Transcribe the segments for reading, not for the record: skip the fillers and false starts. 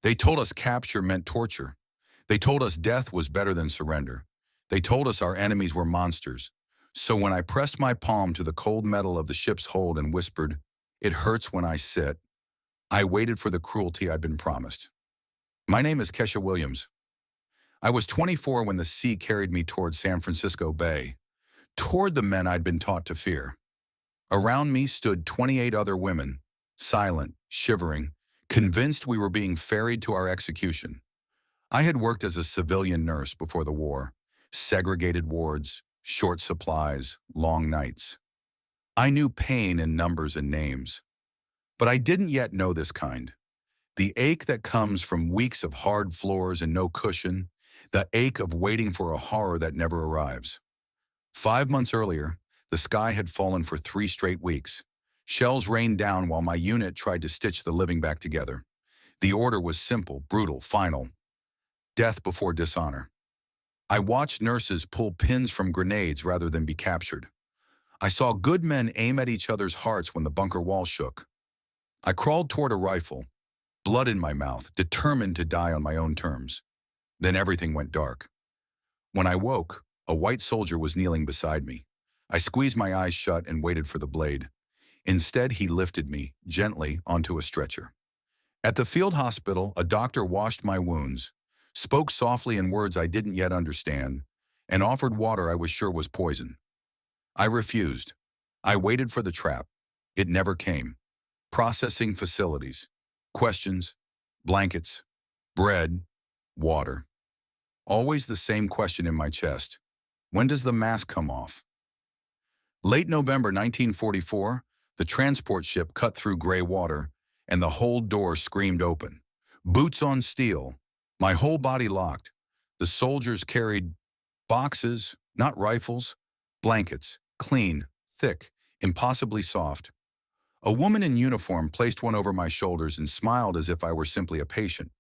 They told us capture meant torture. They told us death was better than surrender. They told us our enemies were monsters. So when I pressed my palm to the cold metal of the ship's hold and whispered, "It hurts when I sit," I waited for the cruelty I'd been promised. My name is Kesha Williams. I was 24 when the sea carried me toward San Francisco Bay, toward the men I'd been taught to fear. Around me stood 28 other women, silent, shivering, convinced we were being ferried to our execution. I had worked as a civilian nurse before the war, segregated wards, short supplies, long nights. I knew pain in numbers and names, but I didn't yet know this kind. The ache that comes from weeks of hard floors and no cushion, the ache of waiting for a horror that never arrives. 5 months earlier, the sky had fallen for 3 straight weeks. Shells rained down while my unit tried to stitch the living back together. The order was simple, brutal, final. Death before dishonor. I watched nurses pull pins from grenades rather than be captured. I saw good men aim at each other's hearts when the bunker wall shook. I crawled toward a rifle, blood in my mouth, determined to die on my own terms. Then everything went dark. When I woke, a white soldier was kneeling beside me. I squeezed my eyes shut and waited for the blade. Instead, he lifted me, gently, onto a stretcher. At the field hospital, a doctor washed my wounds, spoke softly in words I didn't yet understand, and offered water I was sure was poison. I refused. I waited for the trap. It never came. Processing facilities, questions, blankets, bread, water. Always the same question in my chest. When does the mask come off? Late November 1944, the transport ship cut through gray water, and the hold door screamed open. Boots on steel, my whole body locked. The soldiers carried boxes, not rifles, blankets, clean, thick, impossibly soft. A woman in uniform placed one over my shoulders and smiled as if I were simply a patient.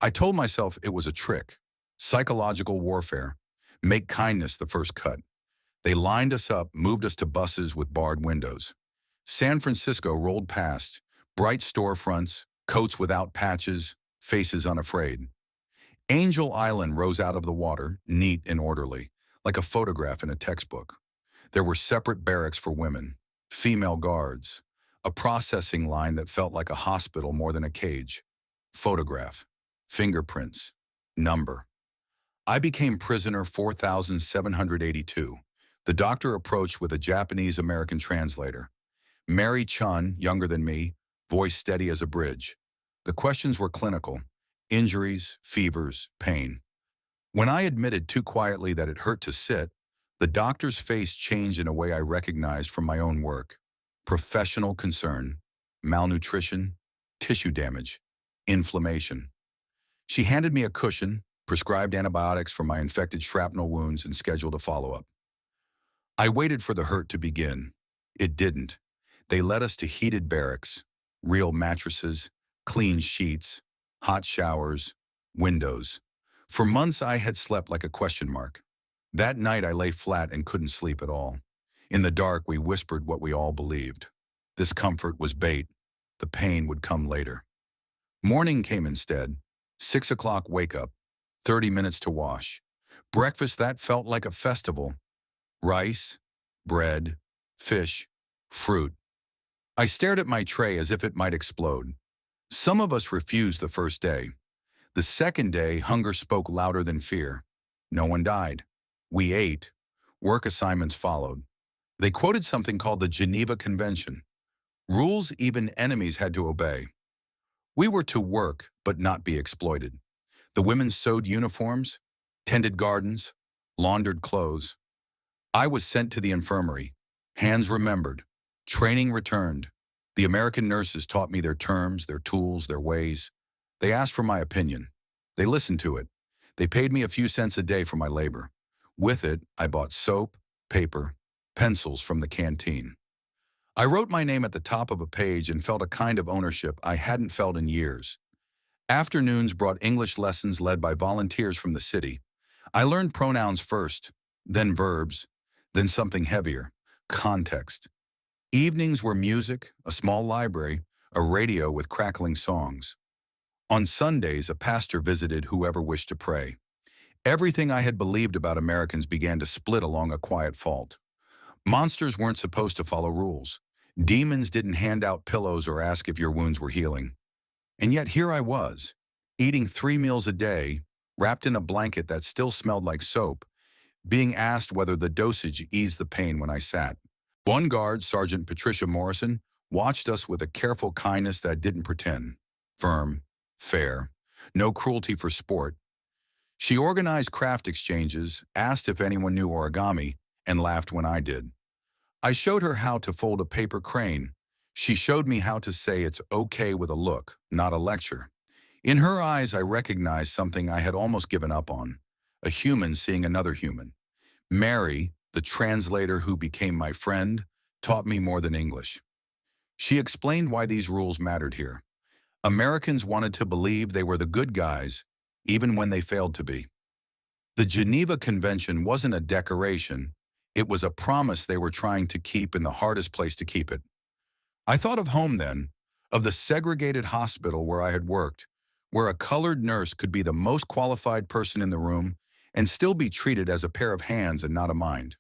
I told myself it was a trick, psychological warfare. Make kindness the first cut. They lined us up, moved us to buses with barred windows. San Francisco rolled past, bright storefronts, coats without patches, faces unafraid. Angel Island rose out of the water, neat and orderly, like a photograph in a textbook. There were separate barracks for women, female guards, a processing line that felt like a hospital more than a cage. Photograph, fingerprints, number. I became prisoner 4782. The doctor approached with a Japanese-American translator. Mary Chun, younger than me, voice steady as a bridge. The questions were clinical: injuries, fevers, pain. When I admitted too quietly that it hurt to sit, the doctor's face changed in a way I recognized from my own work. Professional concern, malnutrition, tissue damage, inflammation. She handed me a cushion, prescribed antibiotics for my infected shrapnel wounds, and scheduled a follow-up. I waited for the hurt to begin. It didn't. They led us to heated barracks, real mattresses, clean sheets, hot showers, windows. For months I had slept like a question mark. That night I lay flat and couldn't sleep at all. In the dark we whispered what we all believed. This comfort was bait. The pain would come later. Morning came instead. 6 o'clock wake up. 30 minutes to wash. Breakfast that felt like a festival. Rice, bread, fish, fruit. I stared at my tray as if it might explode. Some of us refused the first day. The second day, hunger spoke louder than fear. No one died. We ate. Work assignments followed. They quoted something called the Geneva Convention. Rules even enemies had to obey. We were to work, but not be exploited. The women sewed uniforms, tended gardens, laundered clothes. I was sent to the infirmary. Hands remembered. Training returned. The American nurses taught me their terms, their tools, their ways. They asked for my opinion. They listened to it. They paid me a few cents a day for my labor. With it, I bought soap, paper, pencils from the canteen. I wrote my name at the top of a page and felt a kind of ownership I hadn't felt in years. Afternoons brought English lessons led by volunteers from the city. I learned pronouns first, then verbs, then something heavier, context. Evenings were music, a small library, a radio with crackling songs. On Sundays, a pastor visited whoever wished to pray. Everything I had believed about Americans began to split along a quiet fault. Monsters weren't supposed to follow rules. Demons didn't hand out pillows or ask if your wounds were healing. And yet here I was, eating 3 meals a day, wrapped in a blanket that still smelled like soap, being asked whether the dosage eased the pain when I sat. One guard, Sergeant Patricia Morrison, watched us with a careful kindness that didn't pretend. Firm, fair, no cruelty for sport. She organized craft exchanges, asked if anyone knew origami, and laughed when I did. I showed her how to fold a paper crane. She showed me how to say it's okay with a look, not a lecture. In her eyes, I recognized something I had almost given up on, a human seeing another human. Mary, the translator who became my friend, taught me more than English. She explained why these rules mattered here. Americans wanted to believe they were the good guys, even when they failed to be. The Geneva Convention wasn't a decoration, it was a promise they were trying to keep in the hardest place to keep it. I thought of home then, of the segregated hospital where I had worked, where a colored nurse could be the most qualified person in the room and still be treated as a pair of hands and not a mind.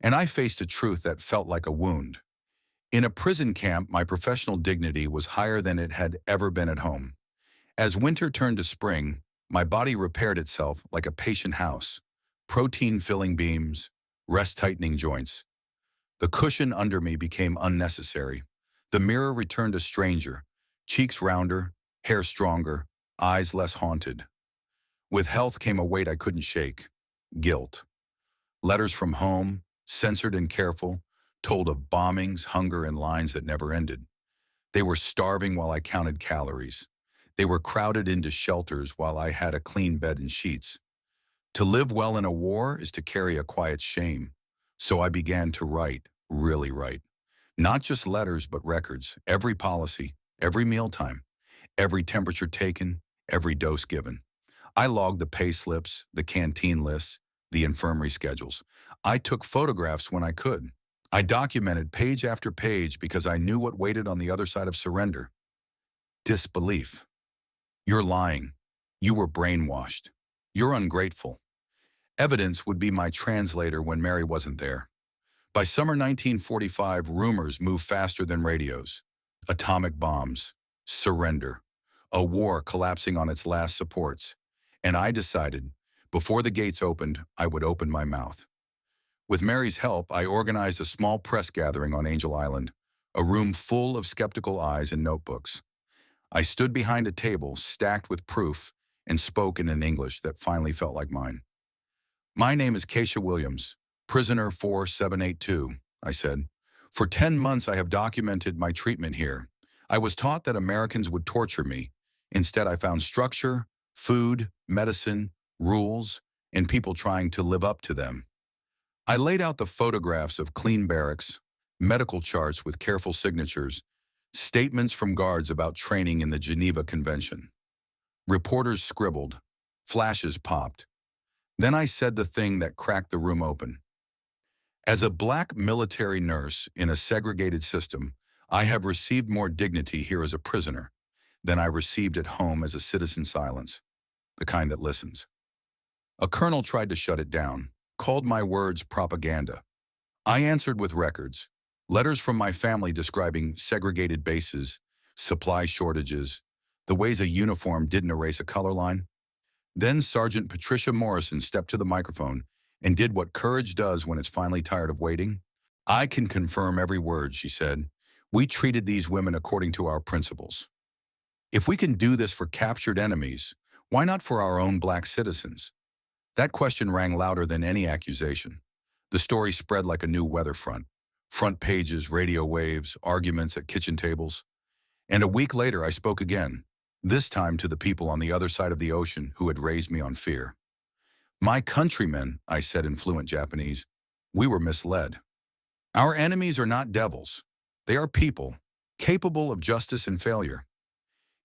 And I faced a truth that felt like a wound. In a prison camp, my professional dignity was higher than it had ever been at home. As winter turned to spring, my body repaired itself like a patient house, protein-filling beams, rest-tightening joints. The cushion under me became unnecessary. The mirror returned a stranger, cheeks rounder, hair stronger, eyes less haunted. With health came a weight I couldn't shake, guilt. Letters from home, censored and careful, told of bombings, hunger, and lines that never ended. They were starving while I counted calories. They were crowded into shelters while I had a clean bed and sheets. To live well in a war is to carry a quiet shame. So I began to write, really write. Not just letters, but records, every policy, every mealtime, every temperature taken, every dose given. I logged the pay slips, the canteen lists, the infirmary schedules. I took photographs when I could. I documented page after page because I knew what waited on the other side of surrender. Disbelief. You're lying. You were brainwashed. You're ungrateful. Evidence would be my translator when Mary wasn't there. By summer 1945, rumors moved faster than radios. Atomic bombs. Surrender. A war collapsing on its last supports. And I decided, before the gates opened, I would open my mouth. With Mary's help, I organized a small press gathering on Angel Island, a room full of skeptical eyes and notebooks. I stood behind a table stacked with proof and spoke in an English that finally felt like mine. My name is Kesha Williams, prisoner 4782, I said. For 10 months I have documented my treatment here. I was taught that Americans would torture me. Instead, I found structure, food, medicine, rules, and people trying to live up to them. I laid out the photographs of clean barracks, medical charts with careful signatures, statements from guards about training in the Geneva Convention. Reporters scribbled, flashes popped. Then I said the thing that cracked the room open. As a black military nurse in a segregated system, I have received more dignity here as a prisoner than I received at home as a citizen silence, the kind that listens. A colonel tried to shut it down, called my words propaganda. I answered with records, letters from my family describing segregated bases, supply shortages, the ways a uniform didn't erase a color line. Then Sergeant Patricia Morrison stepped to the microphone and did what courage does when it's finally tired of waiting. I can confirm every word, she said. We treated these women according to our principles. If we can do this for captured enemies, why not for our own black citizens? That question rang louder than any accusation. The story spread like a new weather front. Front pages, radio waves, arguments at kitchen tables. And a week later, I spoke again, this time to the people on the other side of the ocean who had raised me on fear. My countrymen, I said in fluent Japanese, we were misled. Our enemies are not devils. They are people, capable of justice and failure.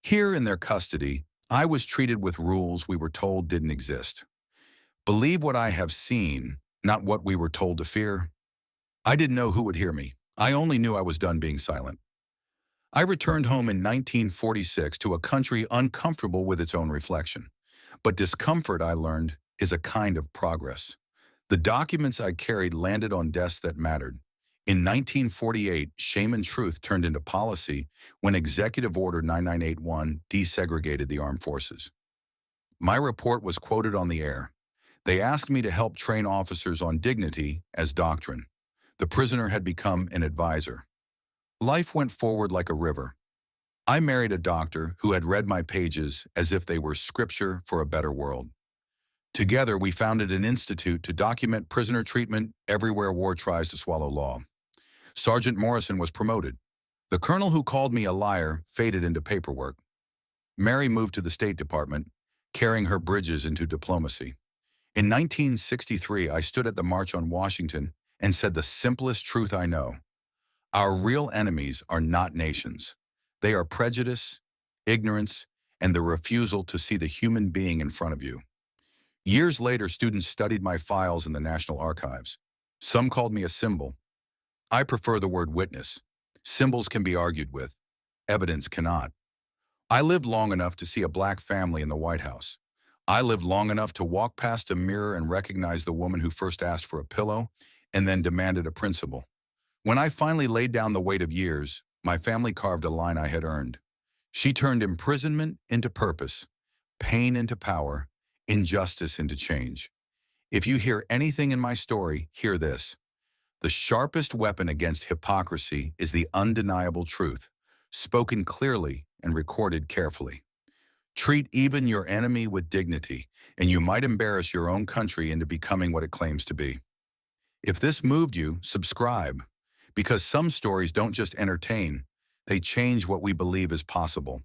Here in their custody, I was treated with rules we were told didn't exist. Believe what I have seen, not what we were told to fear. I didn't know who would hear me. I only knew I was done being silent. I returned home in 1946 to a country uncomfortable with its own reflection. But discomfort, I learned, is a kind of progress. The documents I carried landed on desks that mattered. In 1948, shame and truth turned into policy when Executive Order 9981 desegregated the armed forces. My report was quoted on the air. They asked me to help train officers on dignity as doctrine. The prisoner had become an advisor. Life went forward like a river. I married a doctor who had read my pages as if they were scripture for a better world. Together, we founded an institute to document prisoner treatment everywhere war tries to swallow law. Sergeant Morrison was promoted. The colonel who called me a liar faded into paperwork. Mary moved to the State Department, carrying her bridges into diplomacy. In 1963, I stood at the March on Washington and said the simplest truth I know. Our real enemies are not nations. They are prejudice, ignorance, and the refusal to see the human being in front of you. Years later, students studied my files in the National Archives. Some called me a symbol. I prefer the word witness. Symbols can be argued with. Evidence cannot. I lived long enough to see a black family in the White House. I lived long enough to walk past a mirror and recognize the woman who first asked for a pillow and then demanded a principal. When I finally laid down the weight of years, my family carved a line I had earned. She turned imprisonment into purpose, pain into power, injustice into change. If you hear anything in my story, hear this. The sharpest weapon against hypocrisy is the undeniable truth, spoken clearly and recorded carefully. Treat even your enemy with dignity, and you might embarrass your own country into becoming what it claims to be. If this moved you, subscribe, because some stories don't just entertain, they change what we believe is possible.